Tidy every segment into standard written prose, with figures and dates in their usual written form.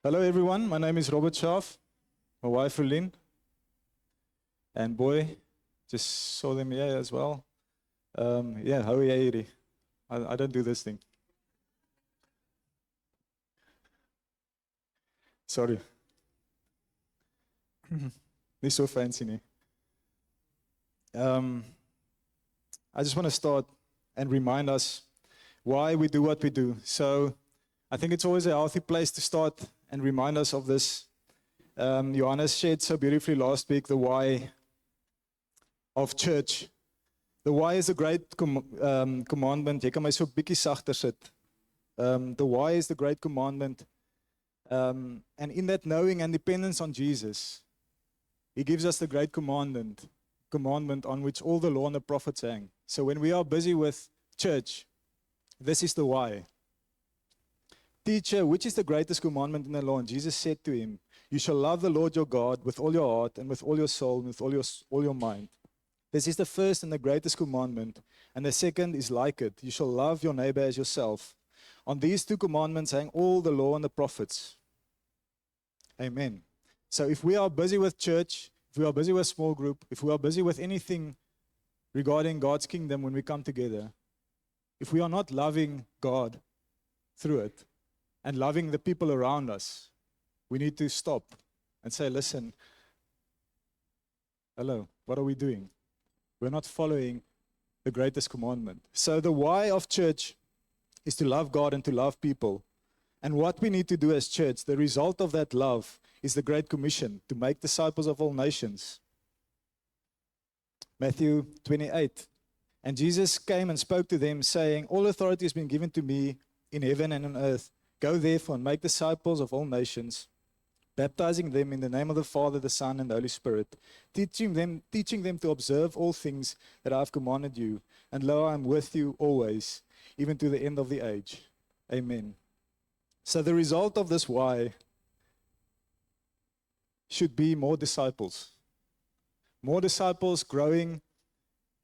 Hello everyone, my name is Robert Schaaf, my wife Relin, and boy, just saw them here as well. How are you? I don't do this thing. Sorry. Niet so fancy, nee. I just want to start and remind us why we do what we do. So I think it's always a healthy place to start and remind us of this. Johannes shared so beautifully last week the why of church. The why is a great commandment. Jy kan my so bietjie sagter sit. The why is the great commandment. And in that knowing and dependence on Jesus, He gives us the great commandment on which all the law and the prophets hang. So when we are busy with church, this is the why. Teacher, which is the greatest commandment in the law? And Jesus said to him, you shall love the Lord your God with all your heart and with all your soul and with all your mind. This is the first and the greatest commandment. And the second is like it. You shall love your neighbor as yourself. On these two commandments hang all the law and the prophets. Amen. So if we are busy with church, if we are busy with small group, if we are busy with anything regarding God's kingdom when we come together, if we are not loving God through it and loving the people around us, we need to stop and say, listen, hello, what are we doing? We're not following the greatest commandment. So the why of church is to love God and to love people. And what we need to do as church, the result of that love is the Great Commission, to make disciples of all nations. Matthew 28. And Jesus came and spoke to them, saying, all authority has been given to me in heaven and on earth. Go therefore and make disciples of all nations, baptizing them in the name of the Father, the Son, and the Holy Spirit, teaching them to observe all things that I have commanded you. And lo, I am with you always, even to the end of the age. Amen. So the result of this why should be more disciples. More disciples growing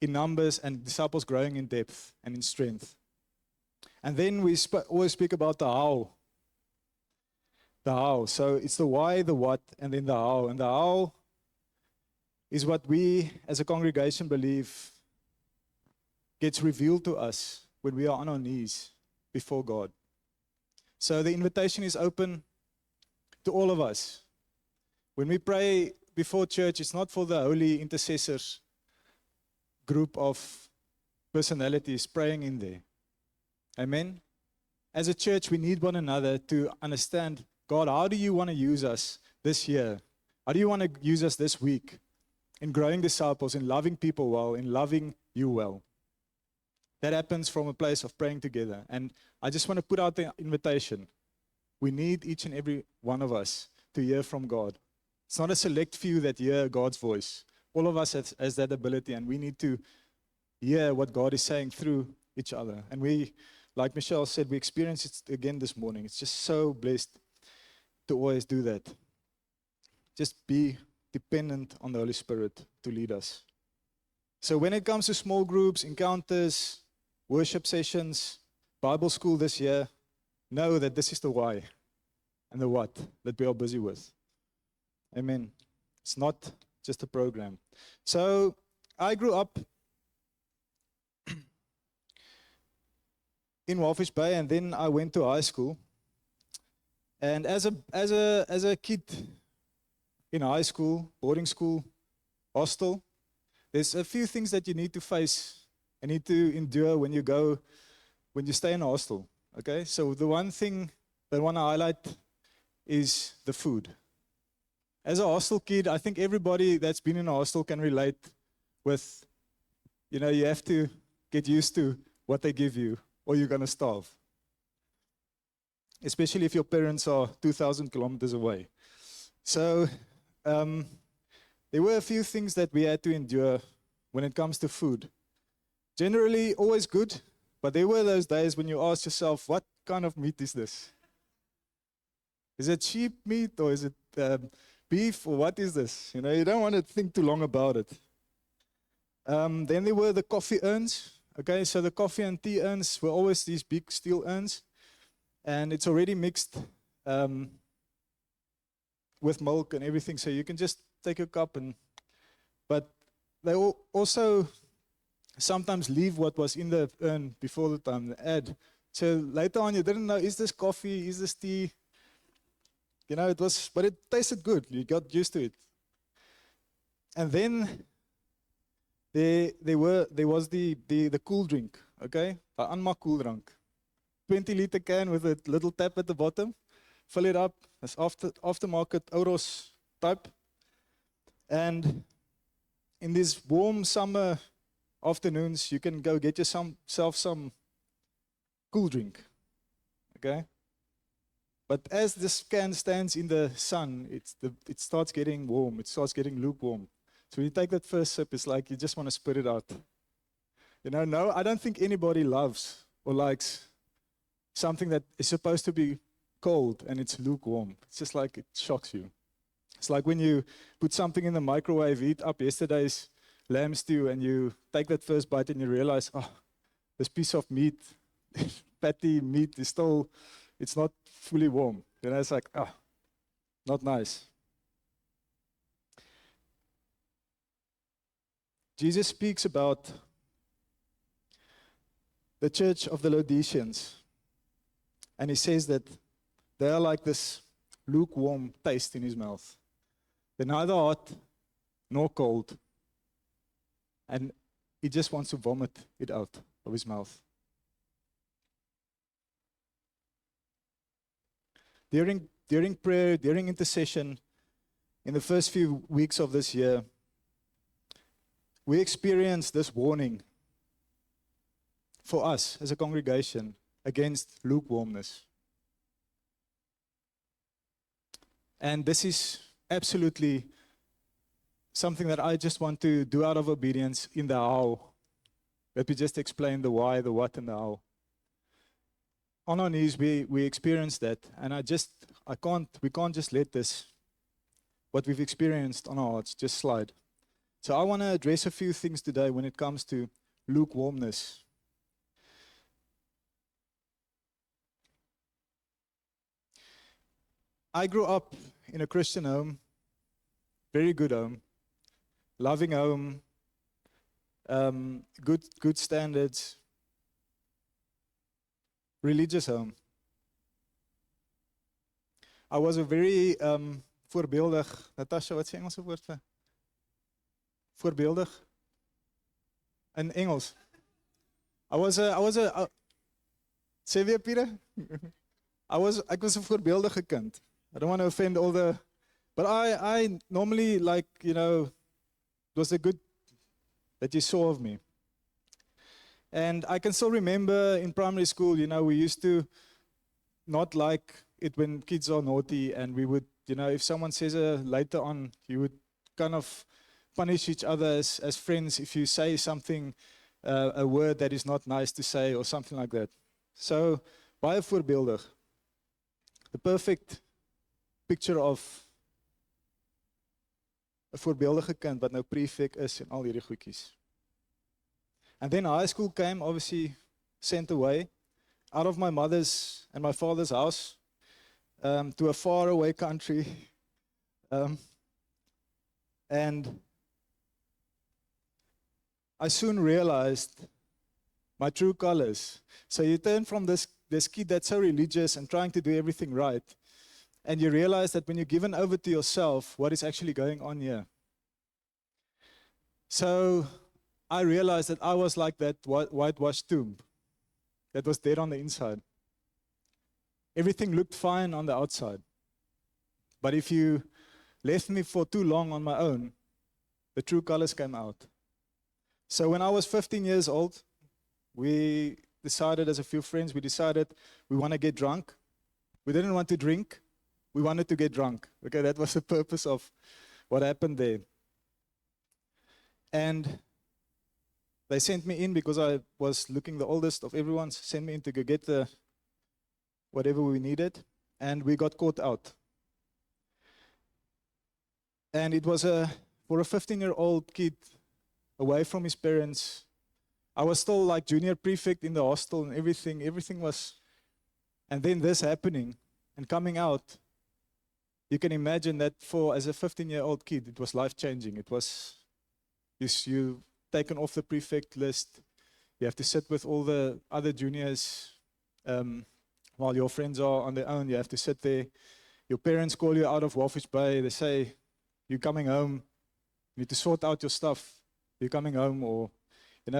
in numbers and disciples growing in depth and in strength. And then we always speak about the how. The how. So it's the why, the what, and then the how. And the how is what we as a congregation believe gets revealed to us when we are on our knees before God. So the invitation is open to all of us. When we pray before church, it's not for the holy intercessors group of personalities praying in there. Amen? As a church, we need one another to understand, God, how do you want to use us this year? How do you want to use us this week in growing disciples, in loving people well, in loving you well? That happens from a place of praying together. And I just want to put out the invitation. We need each and every one of us to hear from God. It's not a select few that hear God's voice. All of us has that ability, and we need to hear what God is saying through each other. And we, like Michelle said, we experienced it again this morning. It's just so blessed to always do that. Just be dependent on the Holy Spirit to lead us. So when it comes to small groups, encounters, worship sessions, Bible school this year, know that this is the why and the what that we are busy with. Amen. It's not just a program. So I grew up in Walfish Bay, and then I went to high school. And as a kid in high school, boarding school, hostel, there's a few things that you need to face and need to endure when you stay in a hostel. Okay? So the one thing that I want to highlight is the food. As a hostel kid, I think everybody that's been in a hostel can relate with, you have to get used to what they give you, or you're going to starve. Especially if your parents are 2,000 kilometers away. So there were a few things that we had to endure when it comes to food. Generally, always good, but there were those days when you asked yourself, what kind of meat is this? Is it sheep meat, or is it beef, or what is this? You don't want to think too long about it. Then there were the coffee urns. Okay, so the coffee and tea urns were always these big steel urns, and it's already mixed with milk and everything, so you can just take a cup but they also sometimes leave what was in the urn before the time they add. So later on you didn't know, is this coffee, is this tea? You know, but it tasted good. You got used to it. And then there was the cool drink, okay? The Anma cool drink. 20-liter can with a little tap at the bottom. Fill it up. It's aftermarket Oros type. And in these warm summer afternoons, you can go get yourself some cool drink, okay? But as this can stands in the sun, it starts getting warm. It starts getting lukewarm. So when you take that first sip, it's like you just want to spit it out. You know, no, I don't think anybody loves or likes something that is supposed to be cold and it's lukewarm. It's just like it shocks you. It's like when you put something in the microwave, heat up yesterday's lamb stew, and you take that first bite and you realize, oh, this piece of meat, fatty meat is still, it's not fully warm. You know, it's like, ah, not nice. Jesus speaks about the church of the Laodiceans, and he says that they are like this lukewarm taste in his mouth. They're neither hot nor cold, and he just wants to vomit it out of his mouth. During prayer, during intercession, in the first few weeks of this year, we experienced this warning for us as a congregation against lukewarmness. And this is absolutely something that I just want to do out of obedience in the how. That we just explain the why, the what, and the how. On our knees, we experienced that, and we can't just let this, what we've experienced on our hearts, just slide. So I want to address a few things today when it comes to lukewarmness. I grew up in a Christian home, very good home, loving home, good standards, religious home. I was a very voorbeeldig, Natasha, wat is die Engelse woord vir? Voorbeeldig? In Engels. Sê weer, Pieter? Ek was 'n voorbeeldige kind. I don't want to offend but I normally, like, you know, it was a good that you saw of me. And I can still remember in primary school, you know, we used to not like it when kids are naughty, and we would, you know, if someone says later on, you would kind of punish each other as friends if you say something, a word that is not nice to say or something like that. So, baie voorbeeldig. The perfect picture of 'n voorbeeldige kind wat nou prefect is en al hierdie goedjies. And then high school came, obviously sent away out of my mother's and my father's house to a faraway country. And I soon realized my true colors. So you turn from this kid that's so religious and trying to do everything right, and you realize that when you're given over to yourself, what is actually going on here. So I realized that I was like that whitewashed tomb that was dead on the inside. Everything looked fine on the outside. But if you left me for too long on my own, the true colors came out. So when I was 15 years old, we decided as a few friends, we want to get drunk. We didn't want to drink. We wanted to get drunk. Okay, that was the purpose of what happened there. And they sent me in because I was looking the oldest of everyone, sent me in to go get whatever we needed, and we got caught out. And it was for a 15-year-old kid away from his parents. I was still like junior prefect in the hostel and everything was, and then this happening and coming out, you can imagine that as a 15-year-old kid, it was life-changing. It was, you taken off the prefect list. You have to sit with all the other juniors while your friends are on their own. You have to sit there. Your parents call you out of Walfish Bay. They say, you're coming home. You need to sort out your stuff. You're coming home, or, and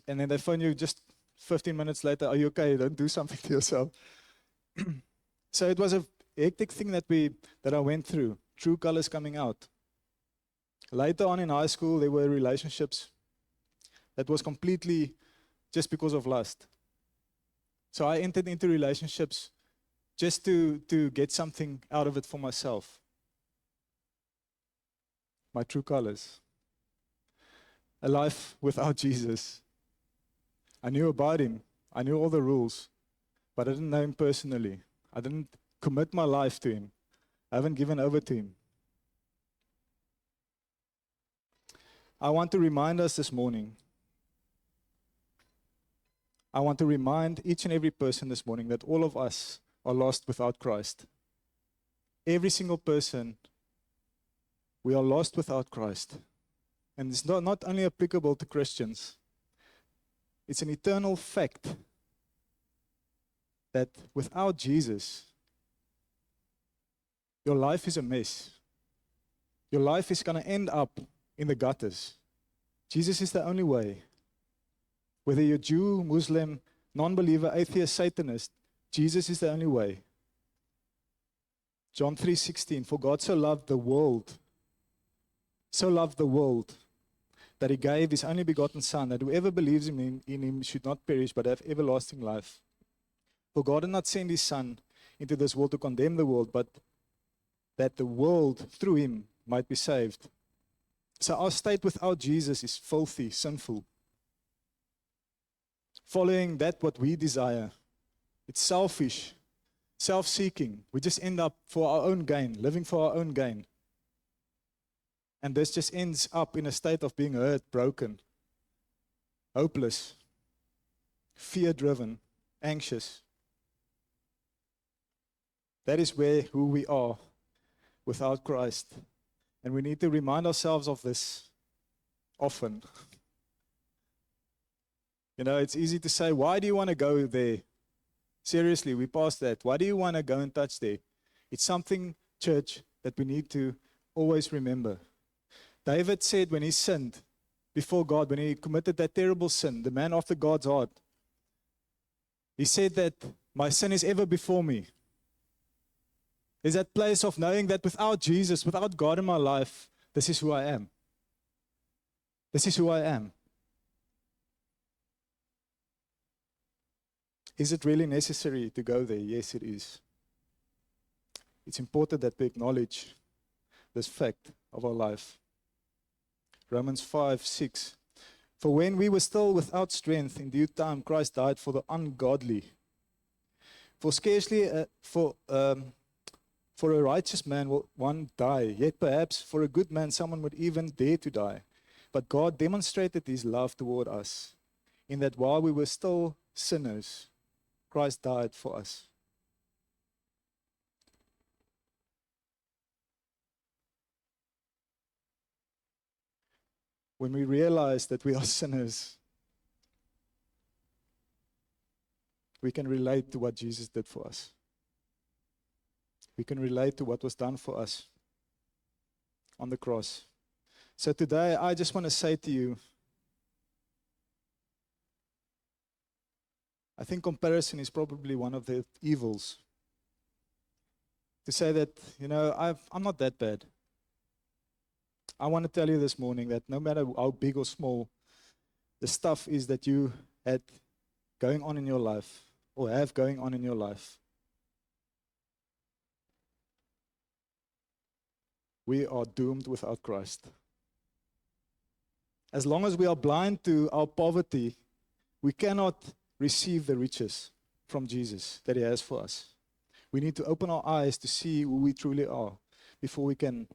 then they phone you just 15 minutes later. Are you okay? Don't do something to yourself. So it was a hectic thing that I went through. True colors coming out. Later on in high school, there were relationships that was completely just because of lust. So I entered into relationships just to get something out of it for myself. My true colors. A life without Jesus. I knew about him. I knew all the rules, but I didn't know him personally. I didn't commit my life to him. I haven't given over to him. I want to remind us this morning. I want to remind each and every person this morning that all of us are lost without Christ. Every single person, we are lost without Christ. And it's not only applicable to Christians. It's an eternal fact that without Jesus, your life is a mess. Your life is going to end up in the gutters. Jesus is the only way. Whether you're Jew, Muslim, non-believer, atheist, Satanist, Jesus is the only way. John 3:16, for God so loved the world, that he gave his only begotten Son, that whoever believes in him should not perish, but have everlasting life. For God did not send his Son into this world to condemn the world, but that the world through him might be saved. So our state without Jesus is filthy, sinful. Following that what we desire. It's selfish, self-seeking. We just end up for our own gain, living for our own gain. And this just ends up in a state of being hurt, broken, hopeless, fear-driven, anxious. That is who we are without Christ. And we need to remind ourselves of this often. It's easy to say, why do you want to go there? Seriously, we passed that. Why do you want to go and touch there? It's something, church, that we need to always remember. David said when he sinned before God, when he committed that terrible sin, the man after God's heart, he said that my sin is ever before me. There's that place of knowing that without Jesus, without God in my life, this is who I am. This is who I am. Is it really necessary to go there? Yes, it is. It's important that we acknowledge this fact of our life. Romans 5:6. For when we were still without strength, in due time Christ died for the ungodly. For scarcely for a righteous man will one die, yet perhaps for a good man someone would even dare to die. But God demonstrated his love toward us, in that while we were still sinners, Christ died for us. When we realize that we are sinners, we can relate to what Jesus did for us. We can relate to what was done for us on the cross. So today, I just want to say to you, I think comparison is probably one of the evils. To say that, I'm not that bad. I want to tell you this morning that no matter how big or small the stuff is that you had going on in your life, or have going on in your life, we are doomed without Christ. As long as we are blind to our poverty, we cannot receive the riches from Jesus that he has for us. We need to open our eyes to see who we truly are before we can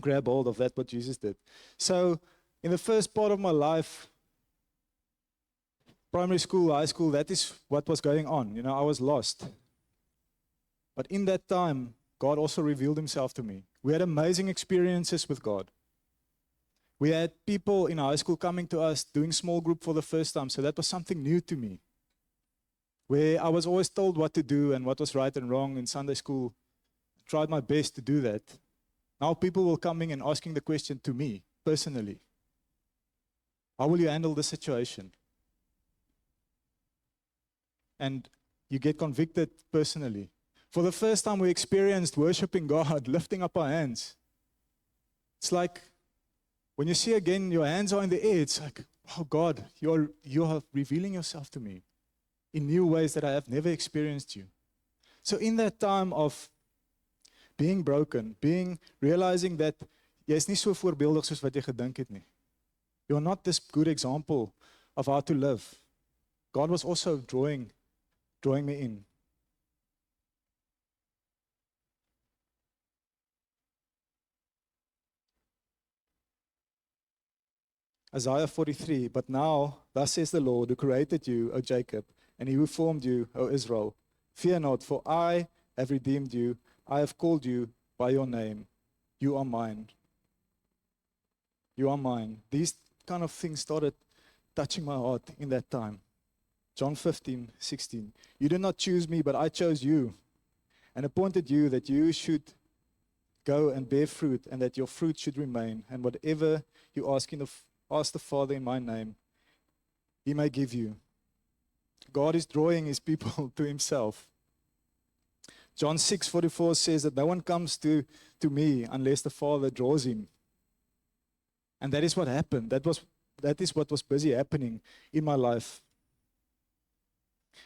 grab hold of that what Jesus did. So in the first part of my life, primary school, high school, that is what was going on. I was lost. But in that time, God also revealed himself to me. We had amazing experiences with God. We had people in high school coming to us doing small group for the first time, so that was something new to me. Where I was always told what to do and what was right and wrong in Sunday school. I tried my best to do that. Now people will coming and asking the question to me personally. How will you handle the situation? And you get convicted personally. For the first time we experienced worshiping God, lifting up our hands. It's like when you see again your hands are in the air, it's like, oh God, you are revealing yourself to me in new ways that I have never experienced you. So in that time of being broken, realizing that jy is nie so voorbeeldig soos wat jy gedink het nie. You're not this good example of how to live. God was also drawing me in. Isaiah 43, but now, thus says the Lord, who created you, O Jacob, and he who formed you, O Israel. Fear not, for I have redeemed you. I have called you by your name. You are mine. You are mine. These kind of things started touching my heart in that time. John 15:16. You did not choose me, but I chose you and appointed you that you should go and bear fruit and that your fruit should remain. And whatever you ask the Father in my name, he may give you. God is drawing his people to himself. John 6:44 says that no one comes to me unless the Father draws him. And that is what happened. That is what was busy happening in my life.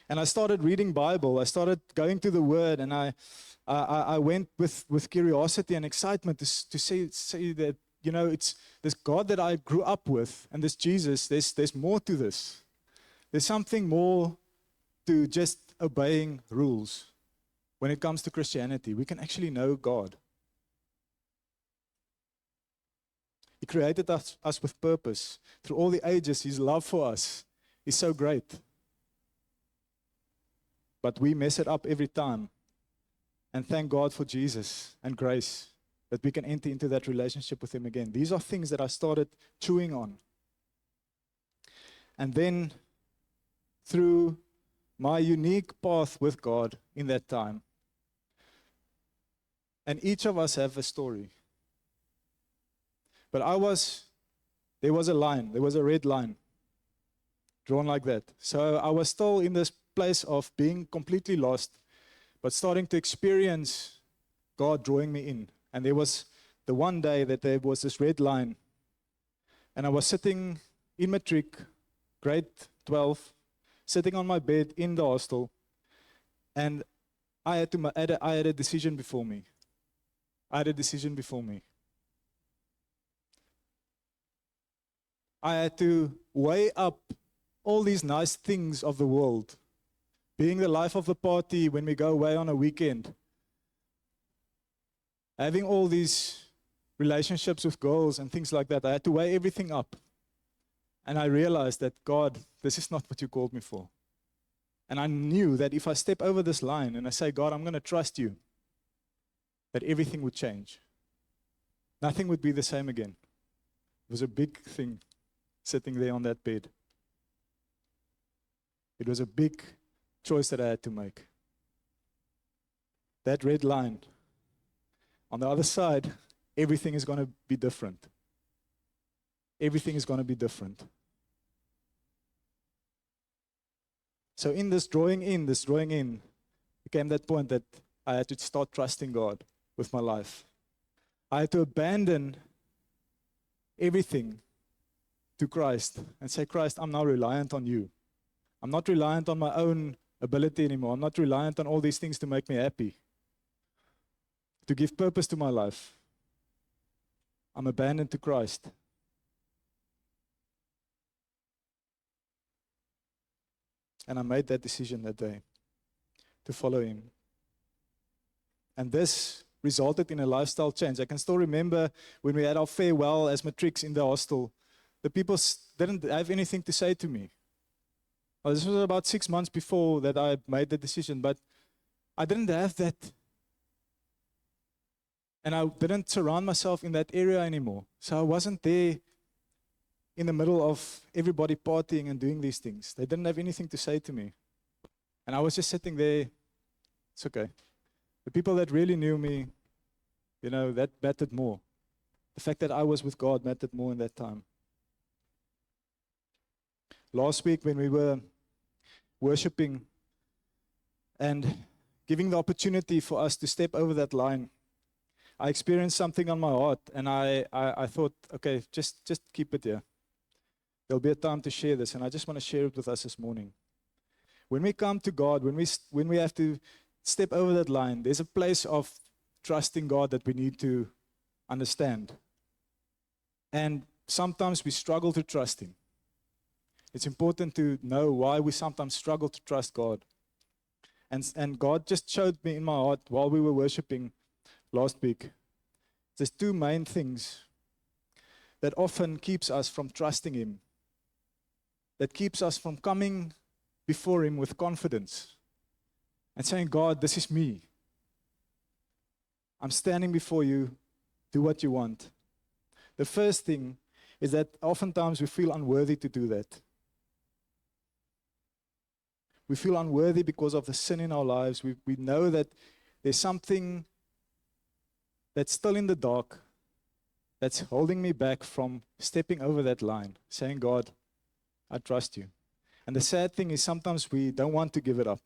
And I started reading Bible. I started going to the Word, and I went with curiosity and excitement to say that, you know, it's this God that I grew up with, and this Jesus, there's more to this. There's something more to just obeying rules. When it comes to Christianity, we can actually know God. He created us with purpose. Through all the ages, his love for us is so great. But we mess it up every time. And thank God for Jesus and grace that we can enter into that relationship with him again. These are things that I started chewing on. And then, through my unique path with God in that time, and each of us have a story. But there was a line, there was a red line drawn like that. So I was still in this place of being completely lost, but starting to experience God drawing me in. And there was the one day that there was this red line, and I was sitting in matric, grade 12, sitting on my bed in the hostel, and I had a decision before me. I had to weigh up all these nice things of the world, being the life of the party when we go away on a weekend, having all these relationships with girls and things like that. I had to weigh everything up. And I realized that, God, this is not what you called me for. And I knew that if I step over this line and I say, God, I'm going to trust you, that everything would change. Nothing would be the same again. It was a big thing sitting there on that bed. It was a big choice that I had to make. That red line. On the other side, everything is going to be different. Everything is going to be different. So in this drawing in, became that point that I had to start trusting God with my life. I had to abandon everything to Christ and say, Christ, I'm now reliant on you. I'm not reliant on my own ability anymore. I'm not reliant on all these things to make me happy, to give purpose to my life. I'm abandoned to Christ. And I made that decision that day to follow him. And this resulted in a lifestyle change. I can still remember when we had our farewell as matrics in the hostel, the people didn't have anything to say to me. Well, this was about 6 months before that I made the decision, but I didn't have that And I didn't surround myself in that area anymore. So I wasn't there in the middle of everybody partying and doing these things. They didn't have anything to say to me. And I was just sitting there. It's okay. The people that really knew me, that mattered more. The fact that I was with God mattered more in that time. Last week when we were worshiping and giving the opportunity for us to step over that line, I experienced something on my heart, and I thought, okay, just keep it here. There'll be a time to share this, and I just want to share it with us this morning. When we come to God, when we have to step over that line, there's a place of trusting God that we need to understand. And sometimes we struggle to trust Him. It's important to know why we sometimes struggle to trust God. And God just showed me in my heart while we were worshiping last week, there's two main things that often keeps us from trusting Him, that keeps us from coming before Him with confidence and saying, God, this is me. I'm standing before you. Do what you want. The first thing is that oftentimes we feel unworthy to do that. We feel unworthy because of the sin in our lives. We know that there's something that's still in the dark that's holding me back from stepping over that line, saying, God, I trust you. And the sad thing is sometimes we don't want to give it up.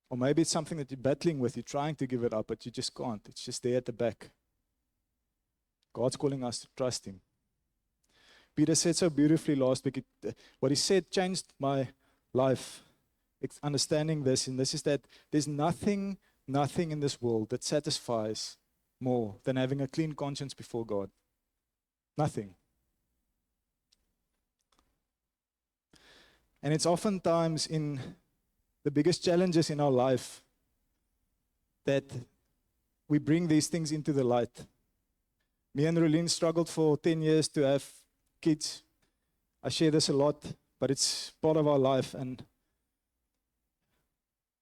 Or maybe it's something that you're battling with, you're trying to give it up, but you just can't. It's just there at the back. God's calling us to trust Him. Peter said so beautifully last week, what he said changed my life. It's understanding this, and this is that there's nothing in this world that satisfies more than having a clean conscience before God. Nothing. And it's oftentimes in the biggest challenges in our life that we bring these things into the light. Me and Rolene struggled for 10 years to have kids. I share this a lot, but it's part of our life. And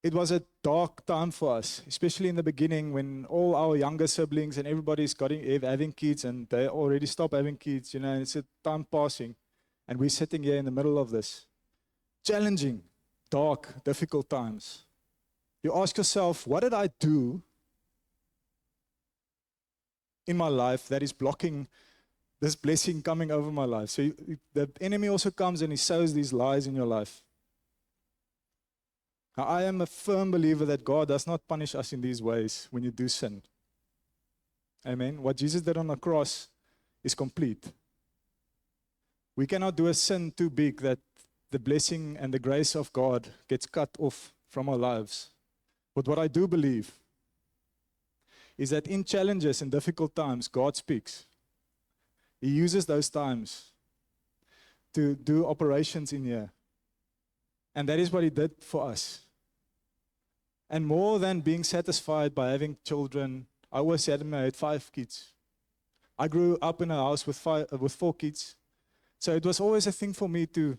it was a dark time for us, especially in the beginning when all our younger siblings and everybody's having kids and they already stopped having kids, and it's a time passing. And we're sitting here in the middle of this. Challenging, dark, difficult times. You ask yourself, what did I do in my life that is blocking this blessing coming over my life? So the enemy also comes and he sows these lies in your life. Now, I am a firm believer that God does not punish us in these ways when you do sin. Amen. What Jesus did on the cross is complete. We cannot do a sin too big that the blessing and the grace of God gets cut off from our lives. But what I do believe is that in challenges and difficult times, God speaks. He uses those times to do operations in here. And that is what He did for us. And more than being satisfied by having children, I always had 5 kids. I grew up in a house with 4 kids. So it was always a thing for me to,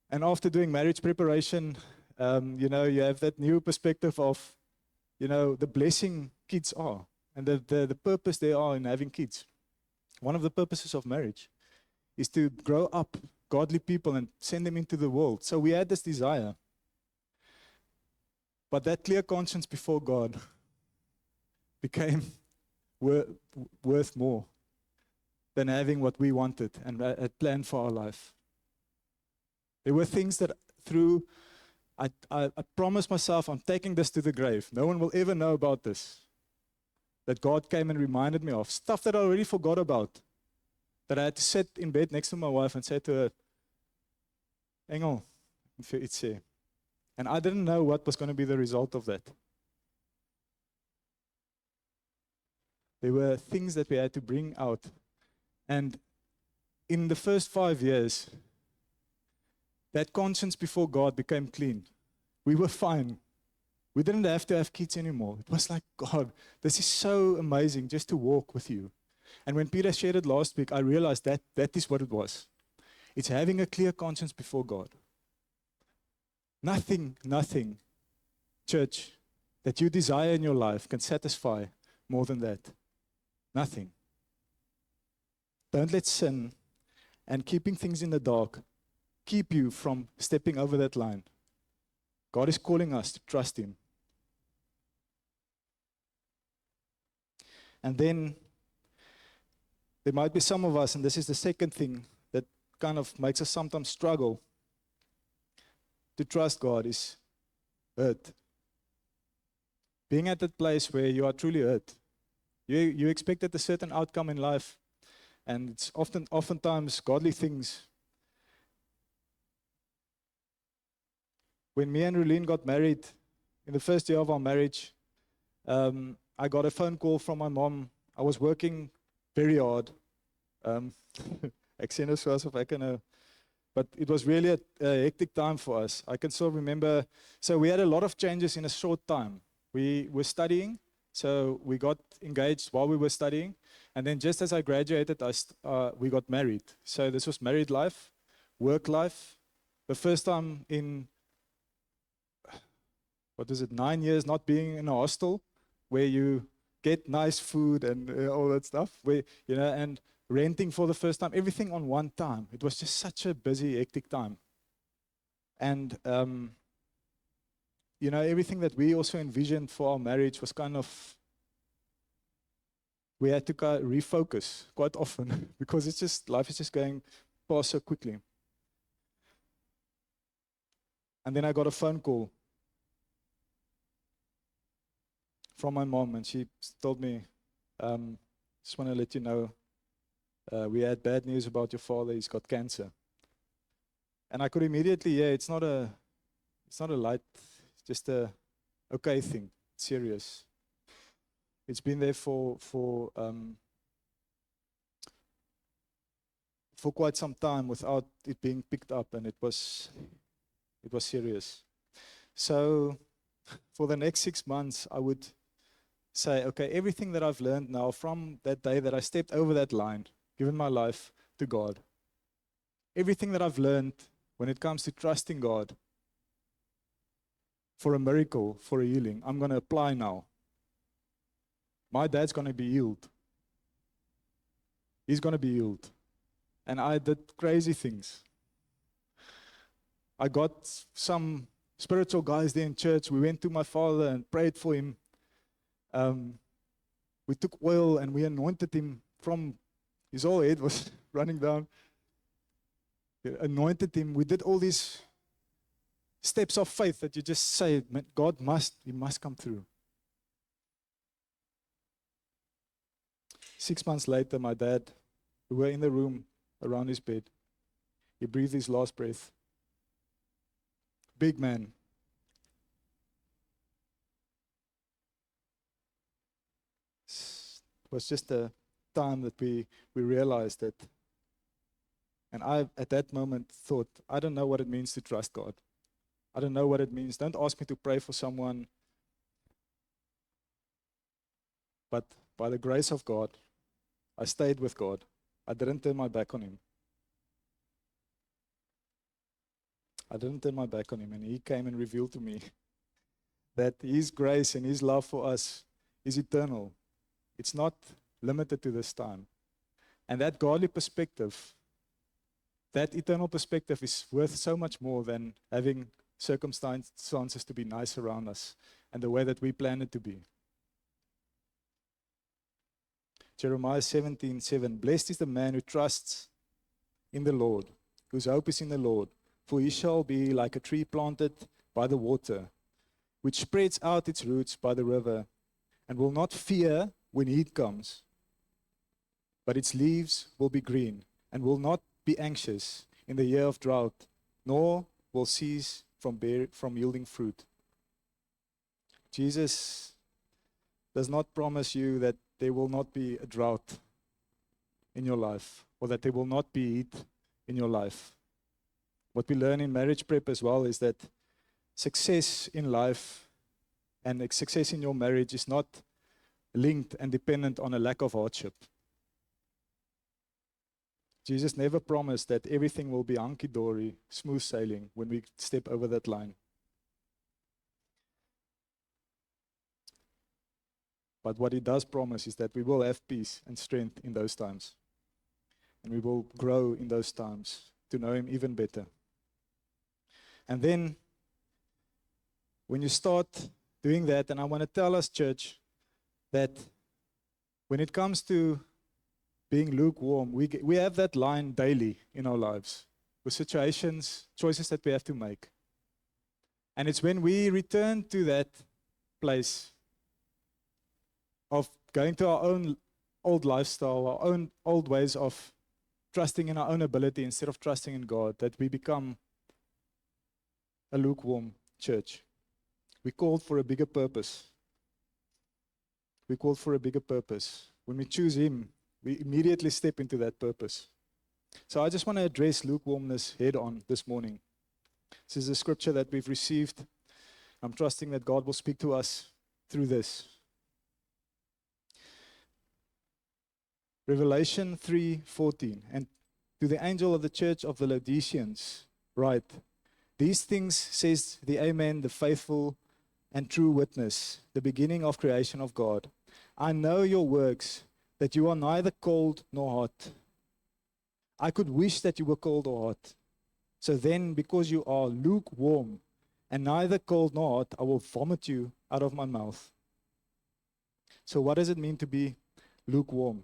and after doing marriage preparation, you have that new perspective of, the blessing kids are and the purpose they are in having kids. One of the purposes of marriage is to grow up godly people and send them into the world. So we had this desire. But that clear conscience before God became worth more than having what we wanted and had planned for our life. There were things that I promised myself, I'm taking this to the grave. No one will ever know about this. That God came and reminded me of. Stuff that I already forgot about. That I had to sit in bed next to my wife and say to her, Engel, vir iets sê. And I didn't know what was going to be the result of that. There were things that we had to bring out. And in the first 5 years, that conscience before God became clean. We were fine. We didn't have to have kids anymore. It was like, God, this is so amazing just to walk with you. And when Peter shared it last week, I realized that is what it was. It's having a clear conscience before God. Nothing, church, that you desire in your life can satisfy more than that? Nothing. Don't let sin and keeping things in the dark keep you from stepping over that line. God is calling us to trust Him. And then there might be some of us, and this is the second thing that kind of makes us sometimes struggle to trust God, is hurt. Being at that place where you are truly hurt. You expected a certain outcome in life, and it's oftentimes godly things. When me and Rulene got married, in the first year of our marriage, I got a phone call from my mom. I was working very hard. Ek sê nou so asof ek nou, but it was really a hectic time for us. I can still remember, so we had a lot of changes in a short time. We were studying, so we got engaged while we were studying. And then just as I graduated, we got married. So this was married life, work life. The first time in, 9 years not being in a hostel where you get nice food and all that stuff, where, and renting for the first time, everything on one time. It was just such a busy, hectic time. And, everything that we also envisioned for our marriage was kind of, we had to refocus quite often because it's just, life is just going past so quickly. And then I got a phone call from my mom, and she told me, just want to let you know, we had bad news about your father. He's got cancer. And I could immediately, it's not a light, it's just a okay thing. It's serious. It's been there for quite some time without it being picked up, and it was serious. So for the next 6 months, I would say, okay, everything that I've learned now from that day that I stepped over that line, given my life to God, everything that I've learned when it comes to trusting God for a miracle, for a healing, I'm going to apply now. My dad's going to be healed. He's going to be healed. And I did crazy things. I got some spiritual guys there in church. We went to my father and prayed for him. We took oil and we anointed him from his whole head was running down. We anointed him. We did all these steps of faith that you just say, God He must come through. 6 months later, my dad, we were in the room around his bed. He breathed his last breath. Big man. It was just a time that we realized that. And I, at that moment, thought, I don't know what it means to trust God. I don't know what it means. Don't ask me to pray for someone. But by the grace of God, I stayed with God. I didn't turn my back on Him. I didn't turn my back on Him, and He came and revealed to me that His grace and His love for us is eternal. It's not limited to this time. And that godly perspective, that eternal perspective is worth so much more than having circumstances to be nice around us and the way that we plan it to be. Jeremiah 17:7. Blessed is the man who trusts in the Lord, whose hope is in the Lord. For he shall be like a tree planted by the water, which spreads out its roots by the river, and will not fear when heat comes. But its leaves will be green, and will not be anxious in the year of drought, nor will cease from yielding fruit. Jesus does not promise you that there will not be a drought in your life, or that there will not be heat in your life. What we learn in marriage prep as well is that success in life and success in your marriage is not linked and dependent on a lack of hardship. Jesus never promised that everything will be hunky-dory, smooth sailing when we step over that line. But what He does promise is that we will have peace and strength in those times. And we will grow in those times to know Him even better. And then, when you start doing that, and I want to tell us, church, that when it comes to being lukewarm, we have that line daily in our lives with situations, choices that we have to make. And it's when we return to that place of going to our own old lifestyle, our own old ways of trusting in our own ability instead of trusting in God, that we become a lukewarm church. We called for a bigger purpose. We called for a bigger purpose. When we choose Him, we immediately step into that purpose. So I just want to address lukewarmness head on this morning. This is a scripture that we've received. I'm trusting that God will speak to us through this. Revelation 3:14. And to the angel of the church of the Laodiceans write, these things says the Amen, the faithful and true witness, the beginning of creation of God. I know your works, that you are neither cold nor hot. I could wish that you were cold or hot. So then, because you are lukewarm and neither cold nor hot, I will vomit you out of my mouth. So what does it mean to be lukewarm?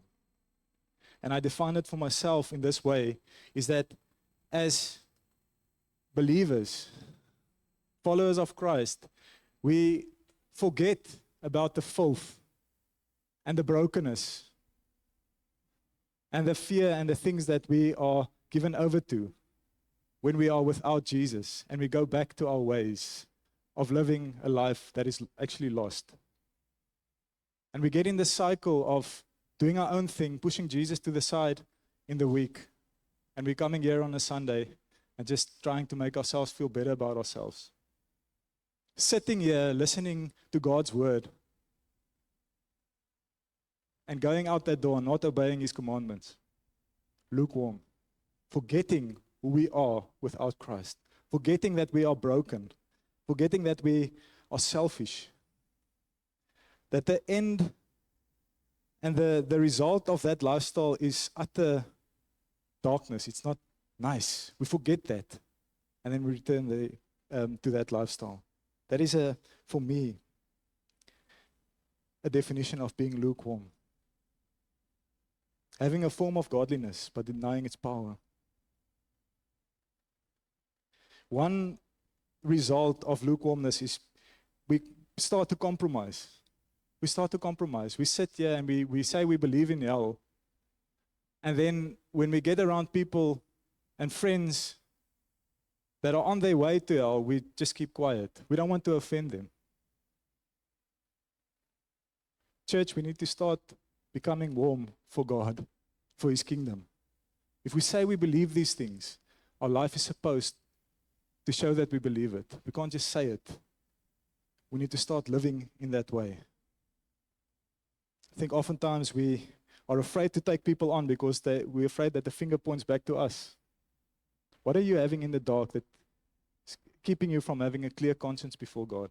And I define it for myself in this way, is that as believers, followers of Christ, we forget about the filth and the brokenness and the fear and the things that we are given over to when we are without Jesus, and we go back to our ways of living a life that is actually lost. And we get in the cycle of doing our own thing, pushing Jesus to the side in the week, and we're coming here on a Sunday and just trying to make ourselves feel better about ourselves. Sitting here, listening to God's word, and going out that door, not obeying His commandments. Lukewarm. Forgetting who we are without Christ. Forgetting that we are broken. Forgetting that we are selfish. That the end and the result of that lifestyle is utter darkness. It's not nice. We forget that. And then we return to that lifestyle. That is, for me, a definition of being lukewarm. Having a form of godliness, but denying its power. One result of lukewarmness is we start to compromise. We start to compromise. We sit here and we say we believe in hell. And then when we get around people and friends that are on their way to hell, we just keep quiet. We don't want to offend them. Church, we need to start becoming warm for God, for His kingdom. If we say we believe these things, our life is supposed to show that we believe it. We can't just say it. We need to start living in that way. I think oftentimes we are afraid to take people on because we're afraid that the finger points back to us. What are you having in the dark that is keeping you from having a clear conscience before God?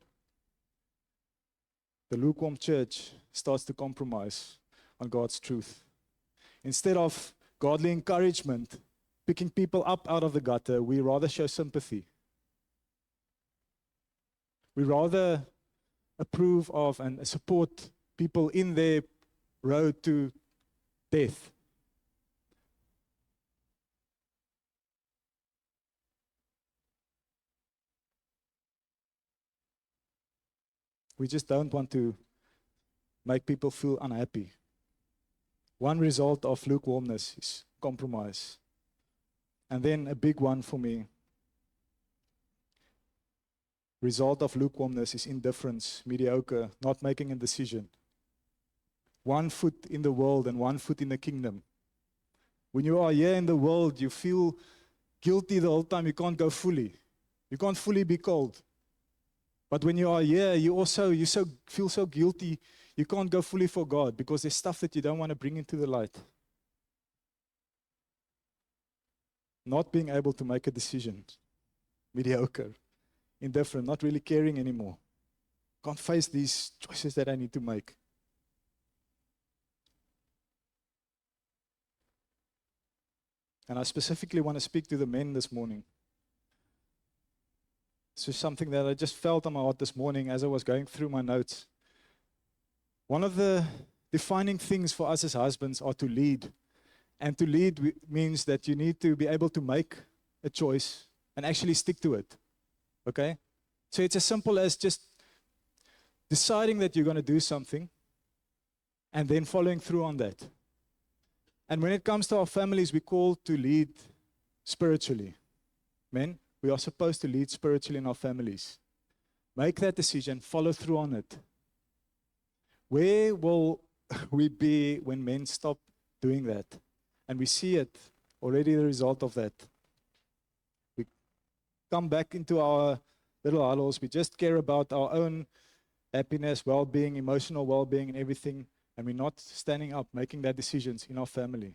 The lukewarm church starts to compromise on God's truth. Instead of godly encouragement, picking people up out of the gutter, we rather show sympathy. We rather approve of and support people in their road to death. We just don't want to make people feel unhappy. One result of lukewarmness is compromise. And then a big one for me. Result of lukewarmness is indifference, mediocre, not making a decision. One foot in the world and one foot in the kingdom. When you are here in the world, you feel guilty the whole time. You can't go fully. You can't fully be cold. But when you are here, you feel so guilty. You can't go fully for God because there's stuff that you don't want to bring into the light. Not being able to make a decision. Mediocre. Indifferent. Not really caring anymore. Can't face these choices that I need to make. And I specifically want to speak to the men this morning. This is something that I just felt on my heart this morning as I was going through my notes. One of the defining things for us as husbands are to lead. And to lead means that you need to be able to make a choice and actually stick to it. Okay? So it's as simple as just deciding that you're going to do something and then following through on that. And when it comes to our families, we're called to lead spiritually. Men, we are supposed to lead spiritually in our families. Make that decision, follow through on it. Where will we be when men stop doing that? And we see it already, the result of that. We come back into our little huddles. We just care about our own happiness, well-being, emotional well-being, and everything. And we're not standing up, making that decisions in our family.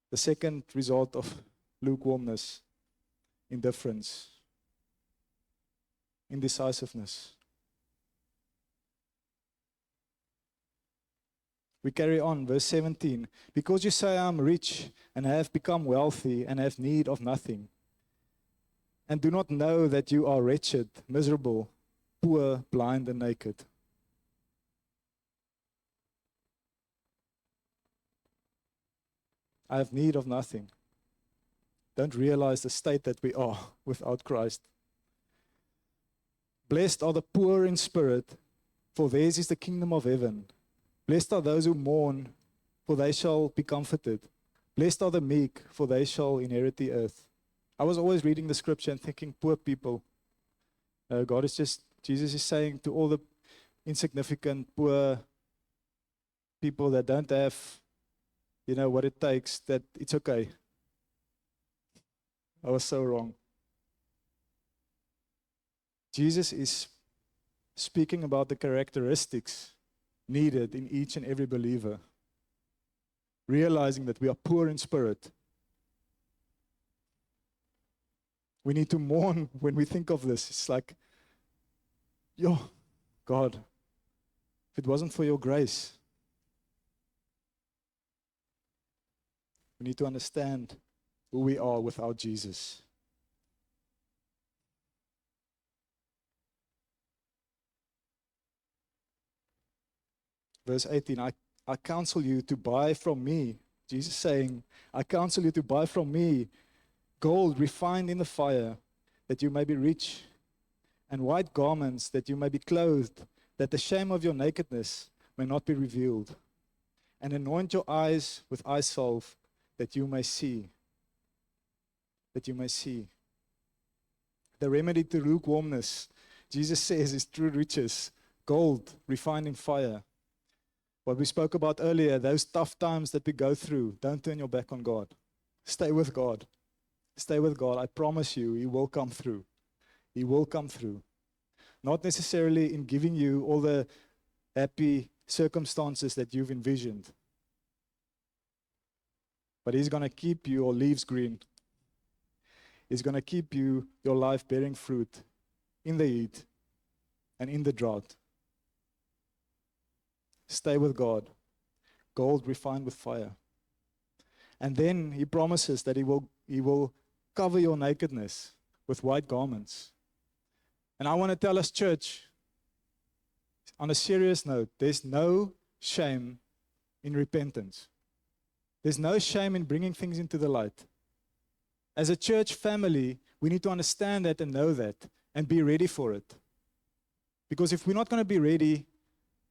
The second result of lukewarmness, indifference, indecisiveness. We carry on, verse 17. Because you say, I am rich and have become wealthy and have need of nothing, and do not know that you are wretched, miserable, poor, blind, and naked. I have need of nothing. Don't realize the state that we are without Christ. Blessed are the poor in spirit, for theirs is the kingdom of heaven. Blessed are those who mourn, for they shall be comforted. Blessed are the meek, for they shall inherit the earth. I was always reading the scripture and thinking, poor people. Jesus is saying to all the insignificant, poor people that don't have, what it takes, that it's okay. I was so wrong. Jesus is speaking about the characteristics needed in each and every believer. Realizing that we are poor in spirit. We need to mourn when we think of this. It's like, God, if it wasn't for your grace, we need to understand who we are without Jesus. Verse 18, I counsel you to buy from me. Jesus saying, I counsel you to buy from me gold refined in the fire, that you may be rich, and white garments, that you may be clothed, that the shame of your nakedness may not be revealed. And anoint your eyes with eye salve, that you may see. That you may see. The remedy to lukewarmness, Jesus says, is true riches, gold refined in fire. What we spoke about earlier, those tough times that we go through, don't turn your back on God. Stay with God. Stay with God. I promise you, He will come through. He will come through. Not necessarily in giving you all the happy circumstances that you've envisioned. But He's going to keep your leaves green. He's going to keep your life bearing fruit in the heat and in the drought. Stay with God. Gold refined with fire. And then He promises that He will cover your nakedness with white garments. And I want to tell us, church, on a serious note, there's no shame in repentance. There's no shame in bringing things into the light. As a church family, we need to understand that and know that and be ready for it. Because if we're not going to be ready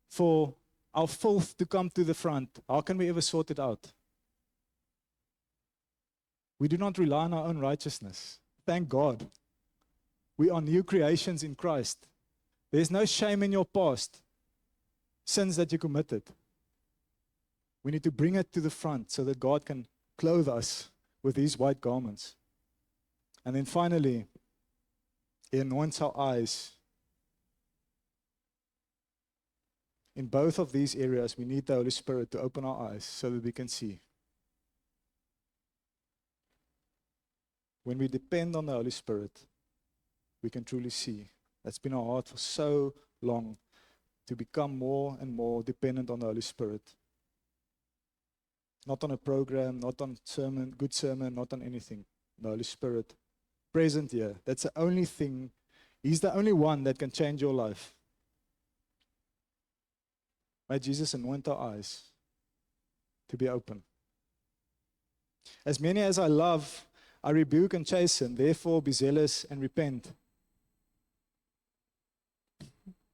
for our filth to come to the front, how can we ever sort it out? We do not rely on our own righteousness. Thank God. We are new creations in Christ. There's no shame in your past, sins that you committed. We need to bring it to the front so that God can clothe us with these white garments. And then finally, He anoints our eyes. In both of these areas, we need the Holy Spirit to open our eyes so that we can see. When we depend on the Holy Spirit, we can truly see. That's been our heart for so long, to become more and more dependent on the Holy Spirit. Not on a program, not on sermon, good sermon, not on anything. The Holy Spirit present here. That's the only thing. He's the only one that can change your life. May Jesus anoint our eyes to be open. As many as I love, I rebuke and chasten. Therefore, be zealous and repent.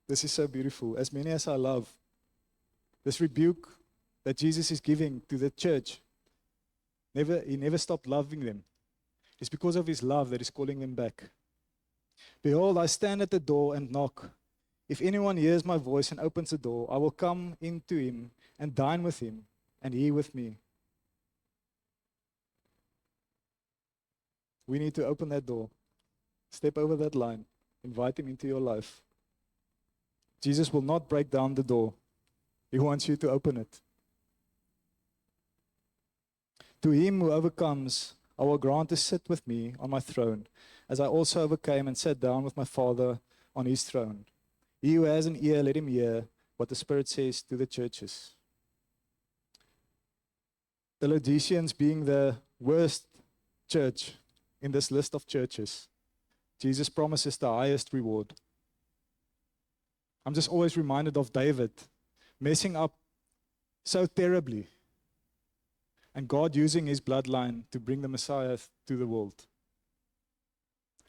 This is so beautiful. As many as I love, this rebuke that Jesus is giving to the church, he never stopped loving them. It's because of his love that he's calling them back. Behold, I stand at the door and knock. If anyone hears my voice and opens the door, I will come into him and dine with him, and he with me. We need to open that door. Step over that line. Invite him into your life. Jesus will not break down the door. He wants you to open it. To him who overcomes, I will grant to sit with me on my throne, as I also overcame and sat down with my Father on his throne. He who has an ear, let him hear what the Spirit says to the churches. The Laodiceans being the worst church in this list of churches, Jesus promises the highest reward. I'm just always reminded of David messing up so terribly, and God using his bloodline to bring the Messiah to the world.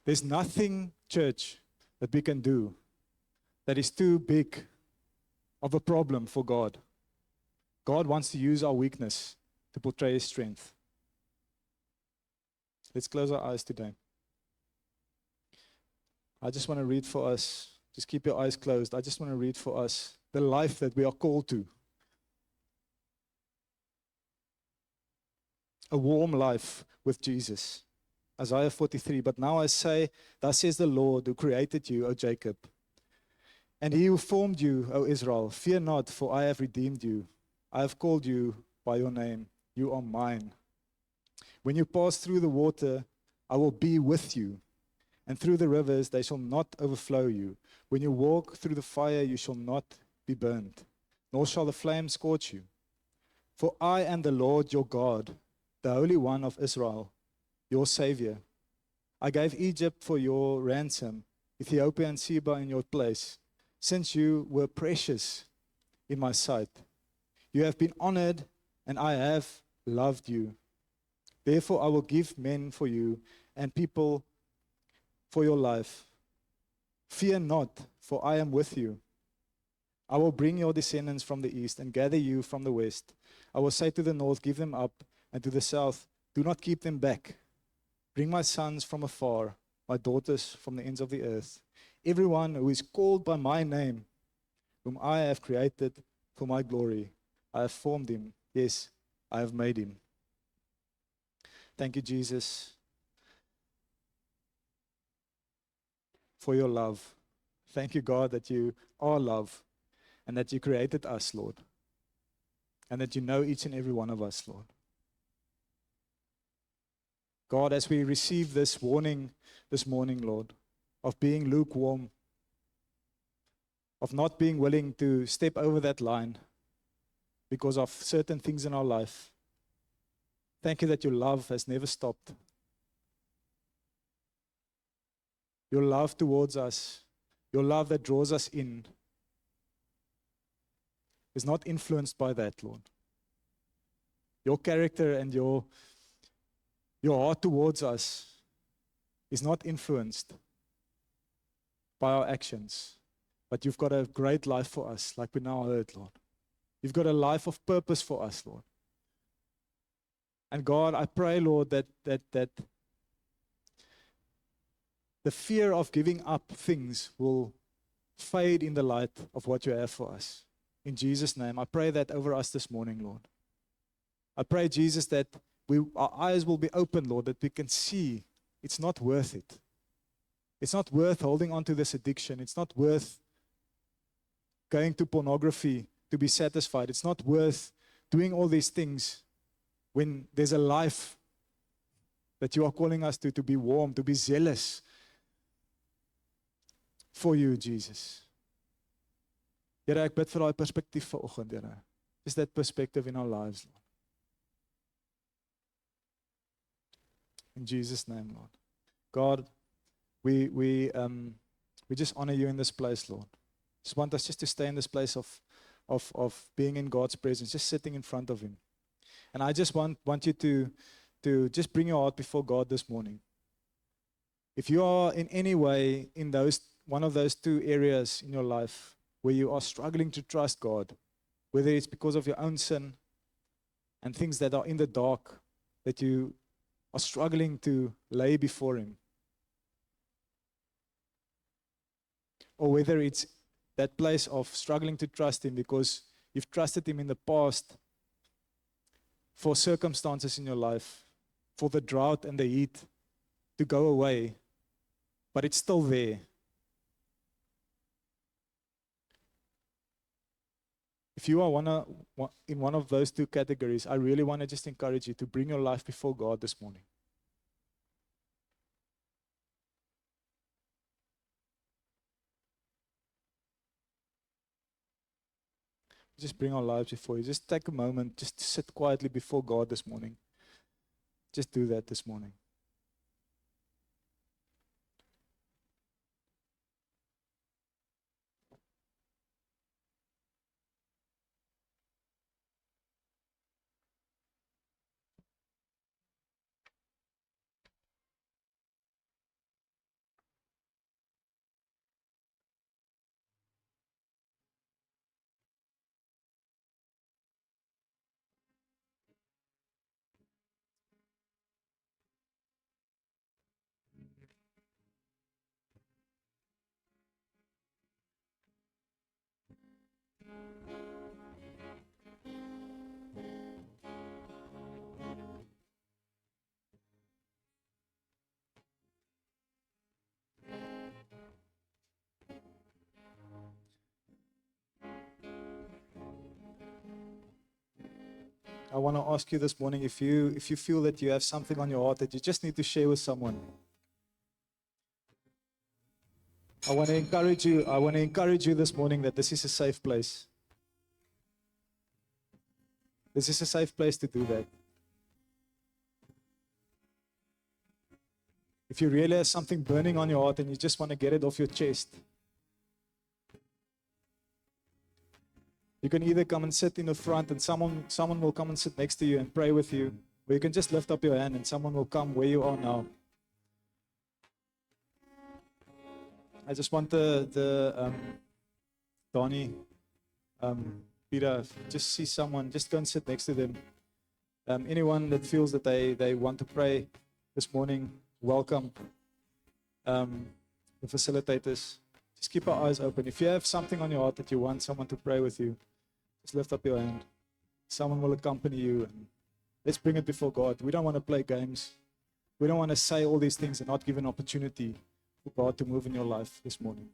There's nothing, church, that we can do that is too big of a problem for God. God wants to use our weakness to portray his strength. Let's close our eyes today. I just want to read for us, just keep your eyes closed. I just want to read for us the life that we are called to. A warm life with Jesus. Isaiah 43, but now I say, thus says the Lord who created you, O Jacob, and he who formed you, O Israel, fear not, for I have redeemed you. I have called you by your name. You are mine. When you pass through the water, I will be with you, and through the rivers they shall not overflow you. When you walk through the fire, you shall not be burned, nor shall the flame scorch you. For I am the Lord your God, the Holy One of Israel, your Savior. I gave Egypt for your ransom, Ethiopia and Seba in your place, since you were precious in my sight. You have been honored, and I have loved you. Therefore I will give men for you, and people for your life. Fear not, for I am with you. I will bring your descendants from the east, and gather you from the west. I will say to the north, give them up, and to the south, do not keep them back. Bring my sons from afar, my daughters from the ends of the earth. Everyone who is called by my name, whom I have created for my glory, I have formed him. Yes, I have made him. Thank you, Jesus, for your love. Thank you, God, that you are love and that you created us, Lord, and that you know each and every one of us, Lord. God, as we receive this warning this morning, Lord, of being lukewarm, of not being willing to step over that line because of certain things in our life, thank you that your love has never stopped. Your love towards us, your love that draws us in, is not influenced by that, Lord. Your character and your heart towards us is not influenced by our actions, but you've got a great life for us, like we now heard, Lord. You've got a life of purpose for us, Lord. And God, I pray, Lord, that the fear of giving up things will fade in the light of what you have for us. In Jesus' name, I pray that over us this morning, Lord. I pray, Jesus, that our eyes will be open, Lord, that we can see it's not worth it. It's not worth holding on to this addiction. It's not worth going to pornography to be satisfied. It's not worth doing all these things when there's a life that you are calling us to be warm, to be zealous for you, Jesus. Here, ek bid vir daai perspektief vanoggend, Here. Is that perspective in our lives, Lord. In Jesus' name, Lord. God, we just honor you in this place, Lord. Just want us just to stay in this place of being in God's presence, just sitting in front of him. And I just want you to just bring your heart before God this morning. If you are in any way in one of those two areas in your life where you are struggling to trust God, whether it's because of your own sin and things that are in the dark that you are struggling to lay before him, or whether it's that place of struggling to trust him because you've trusted him in the past for circumstances in your life, for the drought and the heat to go away, but it's still there. If you are in one of those two categories, I really want to just encourage you to bring your life before God this morning. Just bring our lives before you. Just take a moment, just sit quietly before God this morning. Just do that this morning. I want to ask you this morning if you feel that you have something on your heart that you just need to share with someone. I want to encourage you this morning that this is a safe place. This is a safe place to do that. If you really have something burning on your heart and you just want to get it off your chest, you can either come and sit in the front and someone will come and sit next to you and pray with you, or you can just lift up your hand and someone will come where you are now. I just want Donnie, Peter, just see someone, just go and sit next to them. Anyone that feels that they want to pray this morning, welcome. The facilitators, just keep our eyes open. If you have something on your heart that you want someone to pray with you, just lift up your hand. Someone will accompany you. And let's bring it before God. We don't want to play games. We don't want to say all these things and not give an opportunity for God to move in your life this morning.